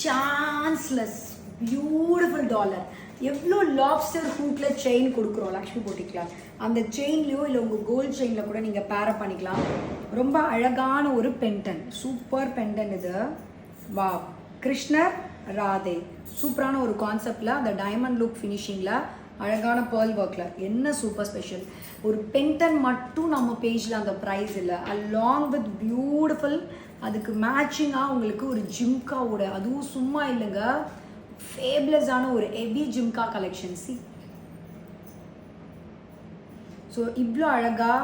Chanceless beautiful dollar. எவ்வளோ lobster ஹூக்கில் chain கொடுக்குறோம் லக்ஷ்மி போட்டிக்கலாம். அந்த செயின்லையோ இல்லை உங்கள் கோல்ட் செயினில் கூட நீங்கள் பேரப் பண்ணிக்கலாம். ரொம்ப அழகான ஒரு பென்டன், சூப்பர் பென்டன் இது. வா, கிருஷ்ணர் ராதே, சூப்பரான ஒரு கான்செப்டில் அந்த டைமண்ட் லுக் ஃபினிஷிங்கில் அழகான பேர்ல் ஒர்க்கில். என்ன சூப்பர் ஸ்பெஷல், ஒரு பென்டன் மட்டும் நம்ம பேஜில் அந்த ப்ரைஸ் இல்லை, அலாங் வித் பியூட்டிஃபுல் அதுக்கு மேட்சிங்காக உங்களுக்கு ஒரு ஜிம்காவோட, அதுவும் சும்மா இல்லைங்க, ஃபேப்லஸான ஒரு heavy jhumka collection. C, so இவ்வளோ அழகாக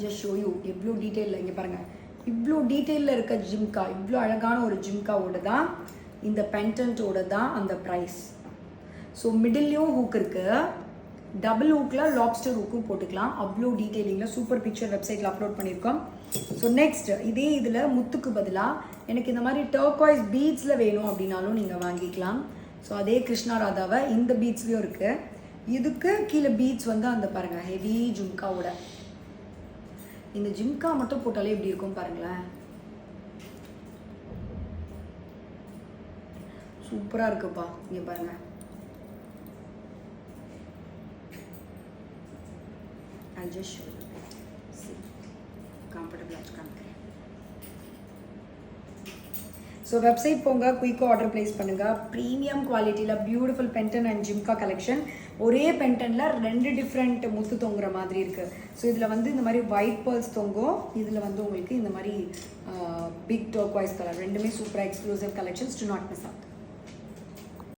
ஜஸ்ட் ஷோ யூ எவ்வளோ டீட்டெயிலில், இங்கே பாருங்கள், இவ்வளோ டீட்டெயிலில் இருக்க ஜிம்கா, இவ்வளோ அழகான ஒரு ஜிம்காவோட தான் இந்த பென்டன்ட்டோட தான் அந்த ப்ரைஸ். ஸோ மிடில்லையும் ஹூக் இருக்குது, டபுள் ஹூக்கில் லாப்ஸ்டர் ஹூக்கும் போட்டுக்கலாம். அவ்வளோ டீட்டெயிலிங்கில் சூப்பர் பிக்சர் வெப்சைட்டில் அப்லோட் பண்ணியிருக்கோம். ஸோ நெக்ஸ்ட் இதே இதில் முத்துக்கு பதிலாக எனக்கு இந்த மாதிரி டர்காய்ஸ் பீட்ஸில் வேணும் அப்படின்னாலும் நீங்கள் வாங்கிக்கலாம். ஸோ அதே கிருஷ்ணா ராதாவை இந்த பீட்ஸ்லேயும் இருக்குது. இதுக்கு கீழே பீட்ஸ் வந்து அந்த பாருங்கள் ஹெவி ஜிம்காவோட. இந்த ஜிம்கா மட்டும் போட்டாலே எப்படி இருக்கும் பாருங்களேன், சூப்பராக இருக்குப்பா. இங்கே பாருங்கள், I'll just show you. See, comfortable ஆச்சு காமிக்கிறேன். ஸோ வெப்சைட் போங்க, குயிக்காக ஆர்டர் ப்ளேஸ் பண்ணுங்கள். ப்ரீமியம் குவாலிட்டியில் beautiful Ben 10 and jhumka collection. ஒரே பென்டனில் 2 டிஃப்ரெண்ட் முத்து தொங்குற மாதிரி இருக்குது. ஸோ இதில் வந்து இந்த மாதிரி ஒயிட் பேர்ல்ஸ் தொங்கும், இதில் வந்து உங்களுக்கு இந்த மாதிரி பிக் டர்க்வைஸ் கலர், ரெண்டுமே சூப்பராக exclusive collections. To not miss out.